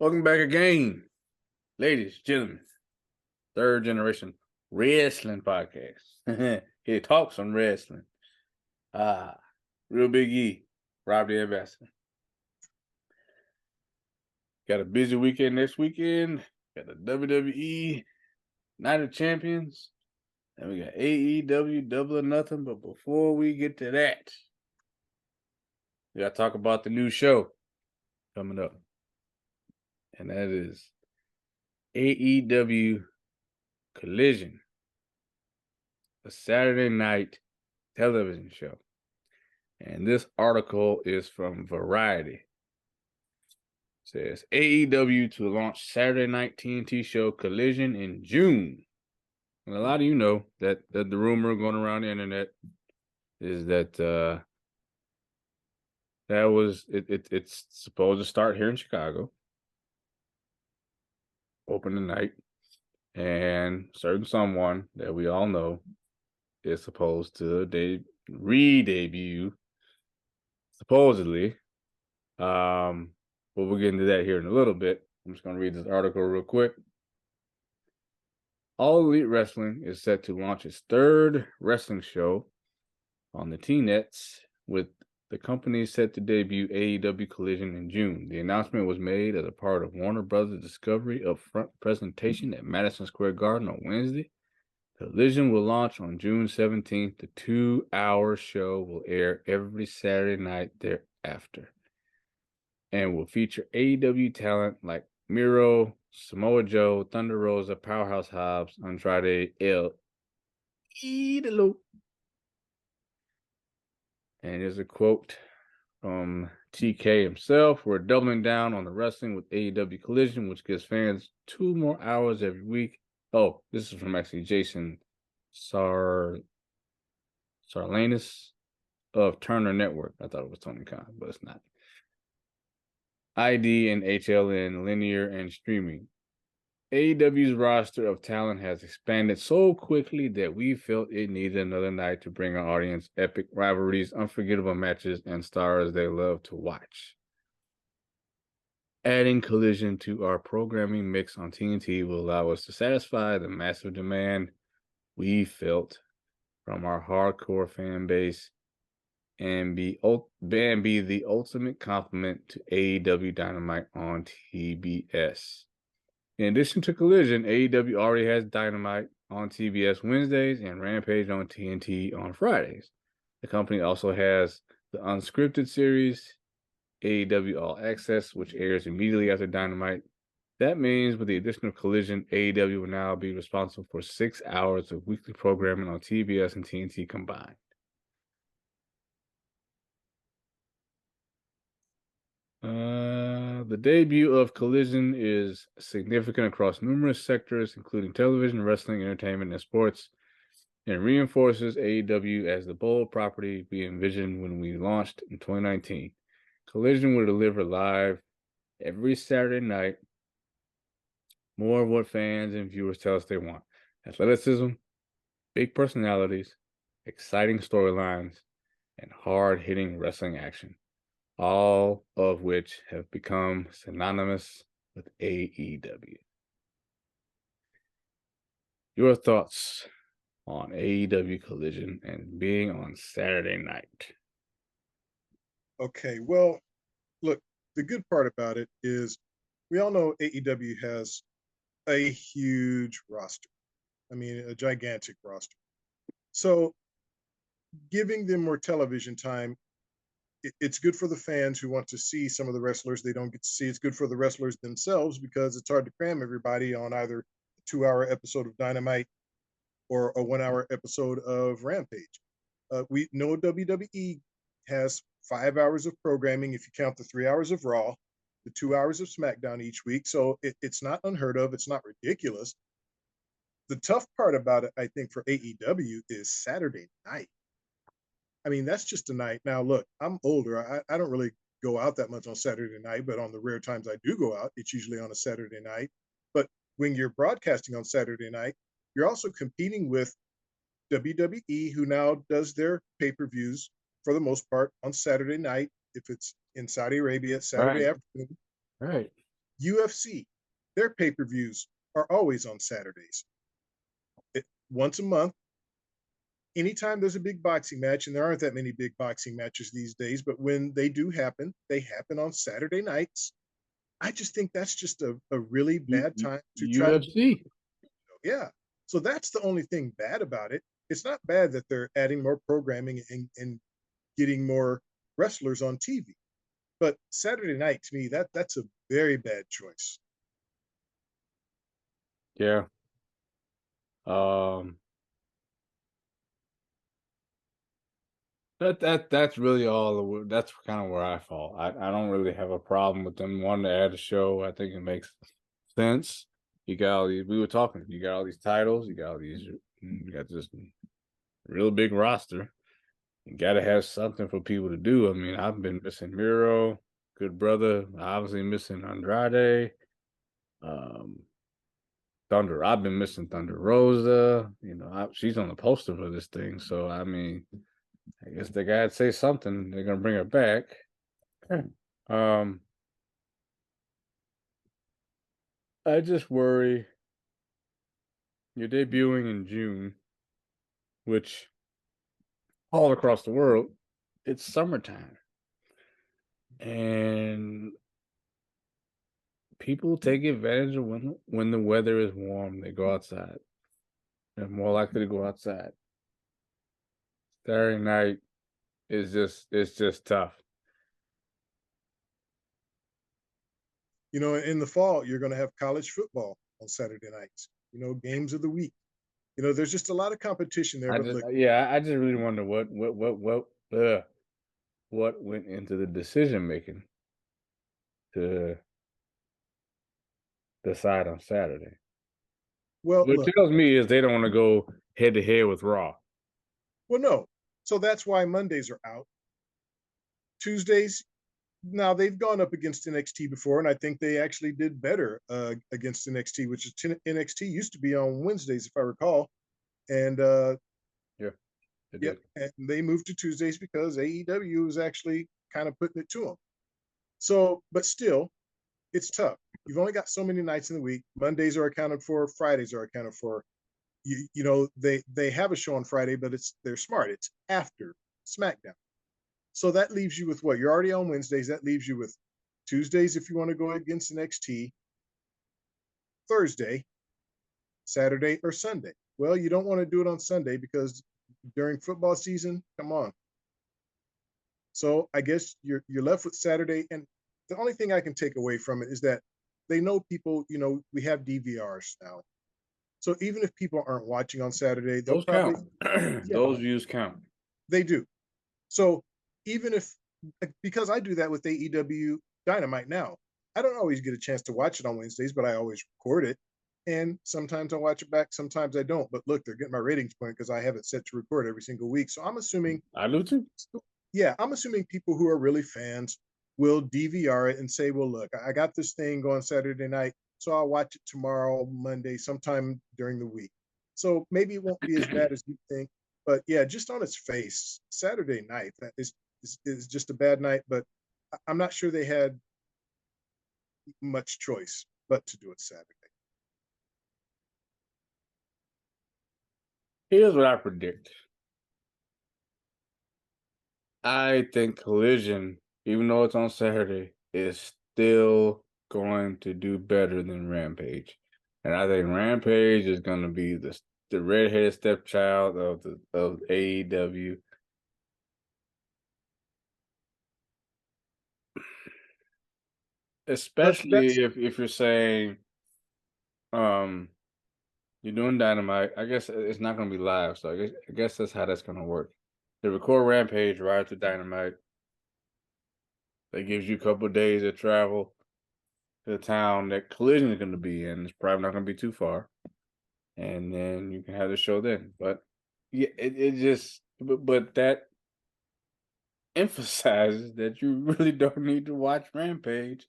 Welcome back again, ladies, gentlemen. Third generation wrestling podcast. He talks on wrestling. Real Big E, Rob the Ambassador. Got a busy weekend next weekend. Got the WWE Night of Champions. And we got AEW Double or Nothing. But before we get to that, we got to talk about the new show coming up. And that is AEW Collision, a Saturday night television show. And this article is from Variety. It says AEW to launch Saturday night TNT show Collision in June. And a lot of you know that the rumor going around the internet is that it's supposed to start here in Chicago, open tonight, and certain someone that we all know is supposed to re-debut, supposedly. But we'll get into that here in a little bit. I'm just going to read this article real quick. All Elite Wrestling is set to launch its third wrestling show on the T-Nets, with the company set to debut AEW Collision in June. The announcement was made as a part of Warner Bros. Discovery upfront presentation at Madison Square Garden on Wednesday. Collision will launch on June 17th. The 2-hour show will air every Saturday night thereafter and will feature AEW talent like Miro, Samoa Joe, Thunder Rosa, Powerhouse Hobbs, Andrade El Idolo. And here's a quote from TK himself: "We're doubling down on the wrestling with AEW Collision, which gives fans 2 more hours every week." Oh, this is from actually Jason Sarlanis of Turner Network. I thought it was Tony Khan, but it's not. ID and HLN, linear and streaming. AEW's roster of talent has expanded so quickly that we felt it needed another night to bring our audience epic rivalries, unforgettable matches, and stars they love to watch. Adding Collision to our programming mix on TNT will allow us to satisfy the massive demand we felt from our hardcore fan base and be the ultimate complement to AEW Dynamite on TBS. In addition to Collision, AEW already has Dynamite on TBS Wednesdays and Rampage on TNT on Fridays. The company also has the unscripted series, AEW All Access, which airs immediately after Dynamite. That means with the addition of Collision, AEW will now be responsible for 6 hours of weekly programming on TBS and TNT combined. The debut of Collision is significant across numerous sectors, including television, wrestling, entertainment, and sports, and reinforces AEW as the bold property we envisioned when we launched in 2019. Collision will deliver live every Saturday night, more of what fans and viewers tell us they want: athleticism, big personalities, exciting storylines, and hard-hitting wrestling action, all of which have become synonymous with AEW. Your thoughts on AEW Collision and being on Saturday night? Okay, well, look, the good part about it is we all know AEW has a huge roster. I mean, a gigantic roster. So giving them more television time, it's good for the fans who want to see some of the wrestlers they don't get to see. It's good for the wrestlers themselves because it's hard to cram everybody on either a 2-hour episode of Dynamite or a 1-hour episode of Rampage. We know WWE has 5 hours of programming if you count the 3 hours of Raw, the 2 hours of SmackDown each week. So it's not unheard of. It's not ridiculous. The tough part about it, I think, for AEW is Saturday night. I mean, that's just a night. Now, look, I'm older. I don't really go out that much on Saturday night, but on the rare times I do go out, it's usually on a Saturday night. But when you're broadcasting on Saturday night, you're also competing with WWE, who now does their pay-per-views for the most part on Saturday night. If it's in Saudi Arabia, Saturday Right. afternoon. Right. UFC, their pay-per-views are always on Saturdays. Once a month, anytime there's a big boxing match, and there aren't that many big boxing matches these days, but when they do happen, they happen on Saturday nights. I just think that's just a really bad time to try to, UFC. yeah. So that's the only thing bad about it. It's not bad that they're adding more programming and getting more wrestlers on TV. But Saturday night to me, that's a very bad choice. Yeah. Um, that's really that's kind of where I fall. I don't really have a problem with them wanting to add a show. I think it makes sense. You got all these. We were talking. You got all these titles. You got all these. You got this real big roster. You got to have something for people to do. I mean, I've been missing Miro, good brother. Obviously missing Andrade. Um, Thunder. I've been missing Thunder Rosa. She's on the poster for this thing. So I mean, I guess they gotta say something. They're gonna bring her back. Um, I just worry you're debuting in June, which all across the world, it's summertime. And people take advantage of when the weather is warm, they go outside. They're more likely to go outside. Saturday night is just it's just tough. In the fall, you're going to have college football on Saturday nights. Games of the week. There's just a lot of competition there. I But just look, yeah, I just really wonder what went into the decision making to decide on Saturday. well, What it look, tells me is they don't want to go head to head with Raw. well, no. So that's why Mondays are out. Tuesdays, now they've gone up against NXT before, and I think they actually did better against NXT, which is NXT used to be on Wednesdays, if I recall. And Yeah, they yep, did. and they moved to Tuesdays because AEW was actually kind of putting it to them. So, but still, it's tough. You've only got so many nights in the week. Mondays are accounted for. Fridays are accounted for. They have a show on Friday, but they're smart. It's after SmackDown. So that leaves you with what? You're already on Wednesdays. That leaves you with Tuesdays if you want to go against NXT, Thursday, Saturday, or Sunday. Well, you don't want to do it on Sunday because during football season, come on. So I guess you're left with Saturday, and the only thing I can take away from it is that they know people. We have DVRs now, so even if people aren't watching on Saturday, they'll Those probably, count. yeah, Those views count. they do. So even if, because I do that with AEW Dynamite now, I don't always get a chance to watch it on Wednesdays, but I always record it. And sometimes I watch it back, sometimes I don't. But look, they're getting my ratings point because I have it set to record every single week. So I'm assuming, I do too. yeah, I'm assuming people who are really fans will DVR it and say, well, look, I got this thing going Saturday night, so I'll watch it tomorrow, Monday, sometime during the week. So maybe it won't be as bad as you think. But yeah, just on its face, Saturday night that is just a bad night. But I'm not sure they had much choice but to do it Saturday. Here's what I predict. I think Collision, even though it's on Saturday, is still going to do better than Rampage. And I think Rampage is going to be the redheaded stepchild of AEW. That's Especially if you're saying um you're doing Dynamite. I guess it's not going to be live, so I guess that's how that's going to work. They record Rampage right after Dynamite. That gives you a couple of days of travel to the town that Collision is going to be in. It's probably not going to be too far, and then you can have the show then. But yeah, it just but that emphasizes that you really don't need to watch Rampage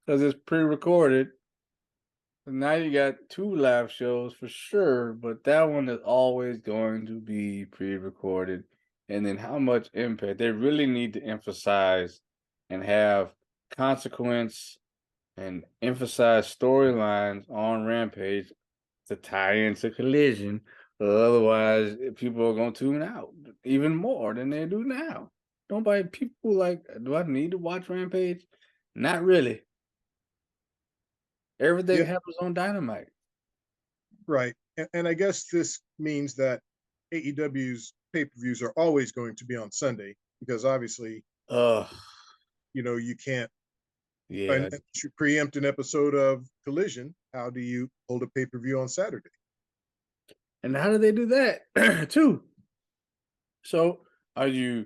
because it's pre-recorded. So now you got two live shows for sure, but that one is always going to be pre-recorded. And then how much impact they really need to emphasize and have consequence. and emphasize storylines on Rampage to tie into Collision. Otherwise, people are gonna tune out even more than they do now. Nobody, people like, do I need to watch Rampage? Not really. Everything Yeah, happens on Dynamite. right. And I guess this means that AEW's pay-per-views are always going to be on Sunday because obviously, Ugh, you can't yeah. to preempt an episode of Collision. How do you hold a pay-per-view on Saturday? And how do they do that too? So, are you,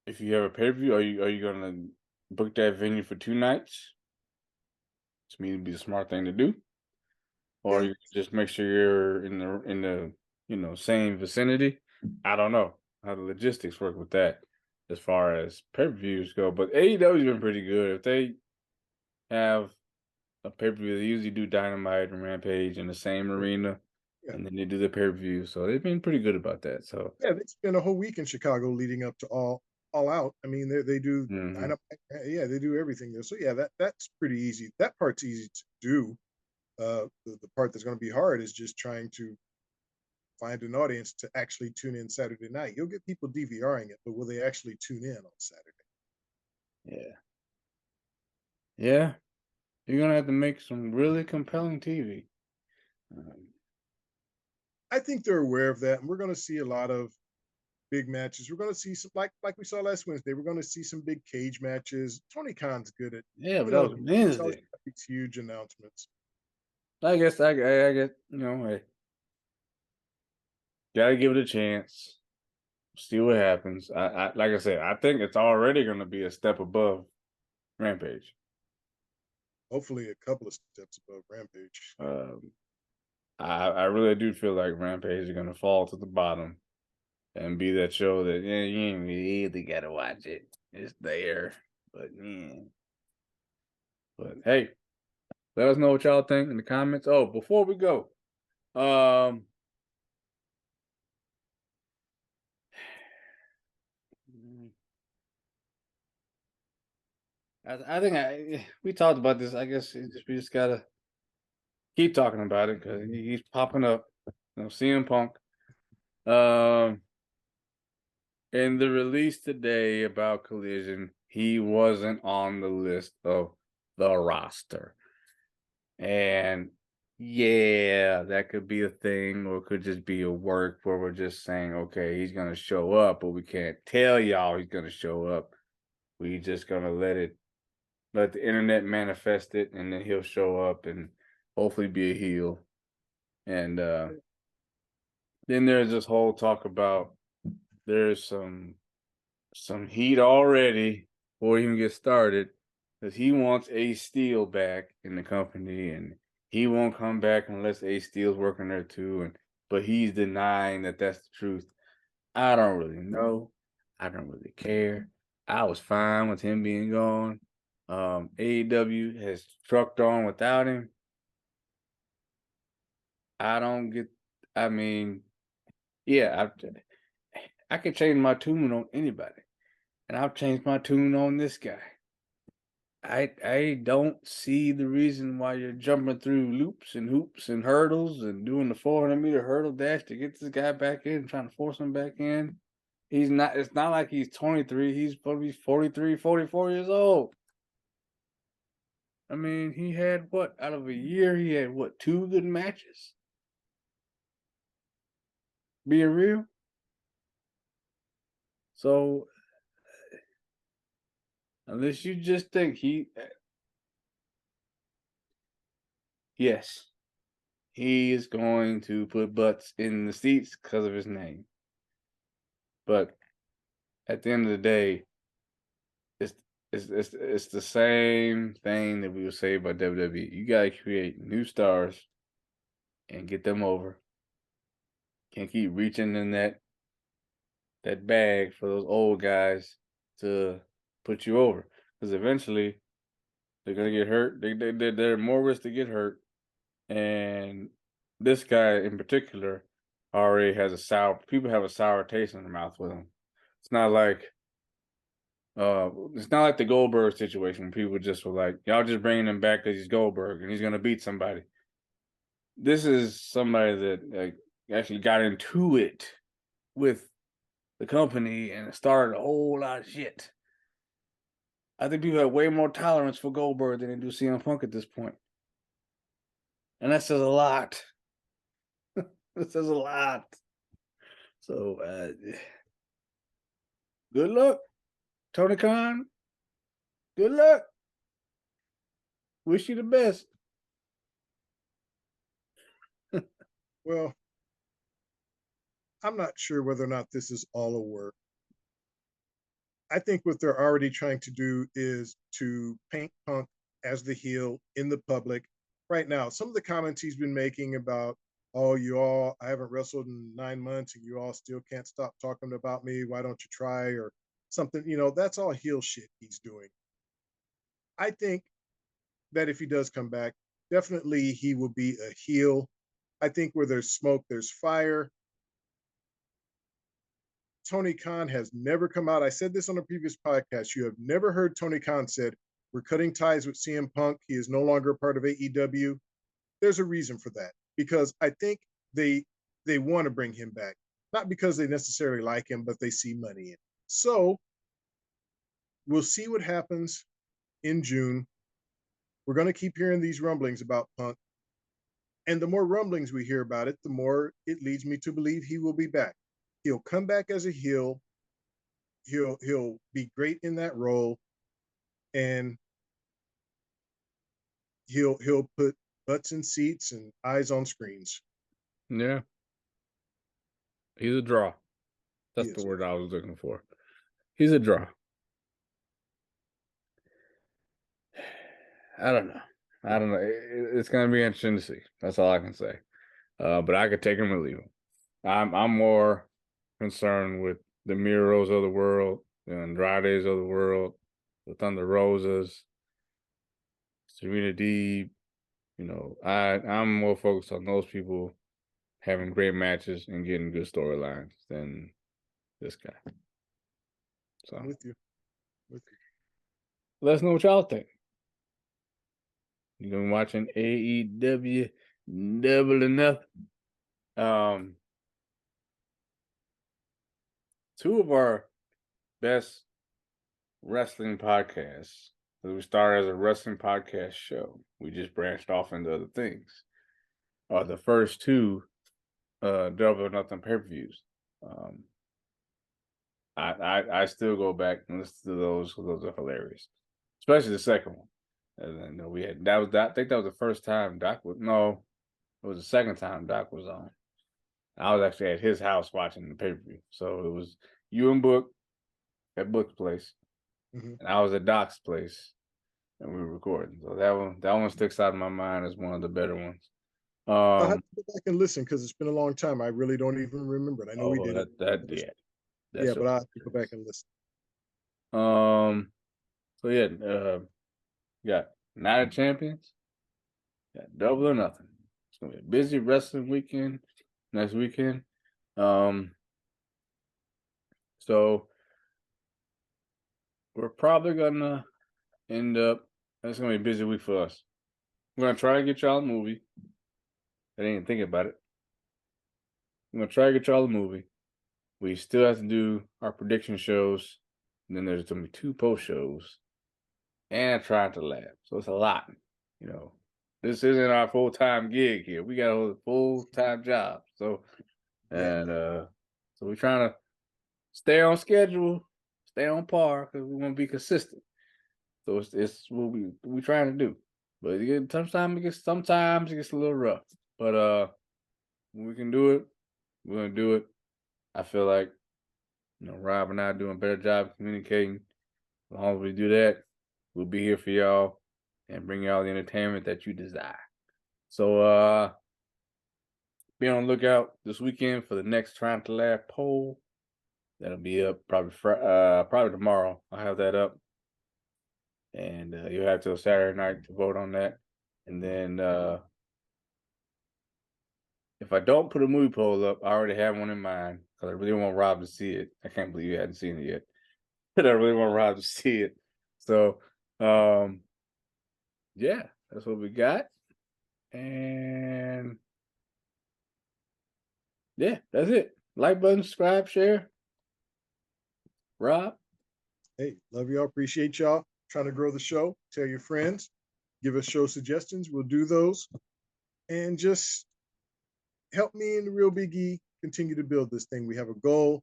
if you have a pay per view, are you gonna book that venue for 2 nights? To me, it'd be the smart thing to do. Or Yeah, you just make sure you're in the same vicinity. I don't know how the logistics work with that as far as pay per views go, but AEW's been pretty good. If they have a pay per view, they usually do Dynamite and Rampage in the same arena, yeah, and then they do the pay per view. So they've been pretty good about that. So, yeah. They spent a whole week in Chicago leading up to All Out. I mean, they do mhm. Dynamite. Yeah, they do everything there. So yeah, that's pretty easy. That part's easy to do. The part that's going to be hard is just trying to find an audience to actually tune in Saturday night. You'll get people DVRing it, but will they actually tune in on Saturday? Yeah, yeah, you're gonna have to make some really compelling TV. Um, I think they're aware of that, and we're going to see a lot of big matches. We're going to see some like we saw last Wednesday. We're going to see some big cage matches. Tony Khan's good at yeah, but you that know was he's always Wednesday. got these huge announcements. I guess hey, gotta give it a chance. See what happens. I like I said, I think it's already going to be a step above Rampage. Hopefully, a couple of steps above Rampage. Um, I really do feel like Rampage is going to fall to the bottom and be that show that you ain't really got to watch it. It's there, but yeah. But hey, let us know what y'all think in the comments. Oh, before we go, um, I think we talked about this. I guess we just gotta keep talking about it because he's popping up. CM Punk. Um, in the release today about Collision, he wasn't on the list of the roster. And yeah, that could be a thing, or it could just be a work where we're just saying, okay, he's gonna show up, but we can't tell y'all he's gonna show up. We just gonna let the internet manifest it, and then he'll show up and hopefully be a heel. And then there's this whole talk about there's some heat already before he even get started because he wants Ace Steel back in the company, and he won't come back unless Ace Steel's working there too. And but he's denying that that's the truth. I don't really know. I don't really care. I was fine with him being gone. AEW has trucked on without him. I don't get. I mean, yeah, I could change my tune on anybody, and I've changed my tune on this guy. I don't see the reason why you're jumping through loops and hoops and hurdles and doing the 400-meter hurdle dash to get this guy back in, trying to force him back in. He's not, it's not like he's 23. He's probably 43, 44 years old. I mean, he had what, out of a year, he had what, 2 good matches? Being real. So, unless you just think yes, he is going to put butts in the seats because of his name. But at the end of the day, it's it's the same thing that we would say about WWE. You gotta create new stars and get them over. Can't keep reaching in that bag for those old guys to put you over. Because eventually they're gonna get hurt. They're more risk to get hurt. And this guy in particular already has a sour people have a sour taste in their mouth with him. It's not like It's not like the Goldberg situation when people just were like, "Y'all just bringing him back because he's Goldberg and he's gonna beat somebody." This is somebody that like actually got into it with the company and started a whole lot of shit. I think people have way more tolerance for Goldberg than they do CM Punk at this point, and that says a lot. That says a lot. So, good luck, Tony Khan. Good luck. Wish you the best. Well, I'm not sure whether or not this is all a work. I think what they're already trying to do is to paint Punk as the heel in the public. Right now, some of the comments he's been making about, oh, you all, I haven't wrestled in 9 months and you all still can't stop talking about me. Why don't you try? Or something, that's all heel shit he's doing. I think that if he does come back, definitely he will be a heel. I think where there's smoke, there's fire. Tony Khan has never come out. I said this on a previous podcast. You have never heard Tony Khan said, we're cutting ties with CM Punk. He is no longer a part of AEW. There's a reason for that because I think they want to bring him back, not because they necessarily like him, but they see money in it. So we'll see what happens in June. We're going to keep hearing these rumblings about Punk. And the more rumblings we hear about it, the more it leads me to believe he will be back. He'll come back as a heel. He'll be great in that role, and he'll put butts in seats and eyes on screens. Yeah, he's a draw. He That's the is. word I was looking for. He's a draw. I don't know. I don't know. It's gonna be interesting to see. That's all I can say. But I could take him or leave him. I'm more concerned with the Miros of the world, the Andrades of the world, the Thunder Rosas, Serena Deeb. I'm more focused on those people having great matches and getting good storylines than this guy. So I'm with you. With you. let us know what y'all think. You've been watching AEW Double or Nothing. Two of our best wrestling podcasts. We started as a wrestling podcast show. We just branched off into other things. The first two Double or Nothing pay-per-views. I still go back and listen to those because those are hilarious, especially the second one. And then we had that was that. I think that was the first time Doc was no, it was the second time Doc was on. I was actually at his house watching the pay-per-view, so it was you and Book at Book's place, and I was at Doc's place, and we were recording. So that one sticks out in my mind as one of the better ones. I'll have to go back and listen because it's been a long time. I really don't even remember it. I know we Oh, did it. yeah, Yeah, that's but I'll have to go back and listen. So yeah, got Night of Champions, got Double or Nothing. It's gonna be a busy wrestling weekend next weekend. So we're probably gonna end up. It's gonna be a busy week for us. We're gonna try to get y'all a movie. I didn't even think about it. I'm gonna try to get y'all a movie. We still have to do our prediction shows. And then there's gonna be 2 post shows and trying to laugh. So it's a lot. You know, this isn't our full-time gig here. We got a full-time job. So Yeah. and so we're trying to stay on schedule, stay on par because we want to be consistent. So it's what we trying to do. But sometimes it gets a little rough. But when we can do it, we're gonna do it. I feel like Rob and I are doing a better job of communicating. As long as we do that, we'll be here for y'all and bring y'all the entertainment that you desire. So be on the lookout this weekend for the next Trying to Laugh poll. That'll be up probably tomorrow. I'll have that up. And you'll have till Saturday night to vote on that. And then if I don't put a movie poll up, I already have one in mind because I really want Rob to see it. I can't believe you hadn't seen it yet. I really want Rob to see it. So, um, yeah, that's what we got. And yeah, that's it. Like button, subscribe, share. Rob, Hey, love y'all. Appreciate y'all. Trying to grow the show. Tell your friends. Give us show suggestions. We'll do those. And just help me and the Real Big E continue to build this thing. We have a goal.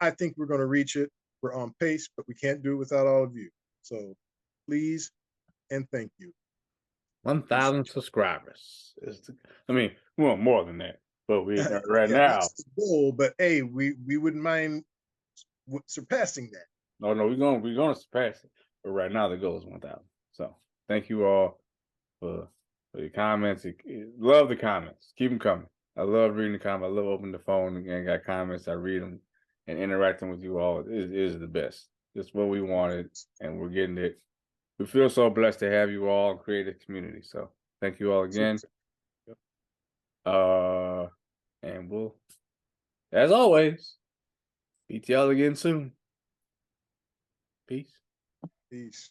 I think we're going to reach it. We're on pace, but we can't do it without all of you. So please and thank you. 1,000 Appreciate subscribers. I mean, we want more than that, but we you. right Yeah, now. that's the goal. But hey, we wouldn't mind surpassing that. Oh no, we're gonna surpass it. But right now the goal is 1,000. So thank you all for your comments. Love the comments. Keep them coming. I love reading the comments. I love opening the phone and got comments. I read them and interacting with you all is the best. It's what we wanted, and we're getting it. We feel so blessed to have you all and create a community. So thank you all again. Yep. And we'll, as always, meet y'all again soon. Peace. Peace.